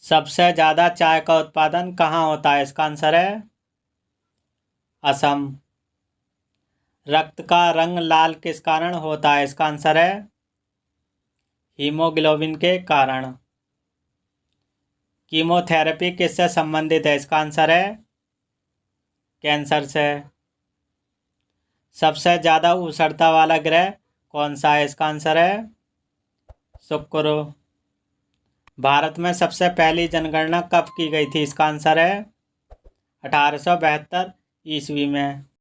सबसे ज़्यादा चाय का उत्पादन कहाँ होता है? इसका आंसर है असम। रक्त का रंग लाल किस कारण होता है? इसका आंसर है हीमोग्लोबिन के कारण। कीमोथेरेपी किससे संबंधित है? इसका आंसर है कैंसर से। सबसे ज़्यादा ऊष्णता वाला ग्रह कौन सा है? इसका आंसर है शुक्र। भारत में सबसे पहली जनगणना कब की गई थी? इसका आंसर है 1872 ईस्वी में।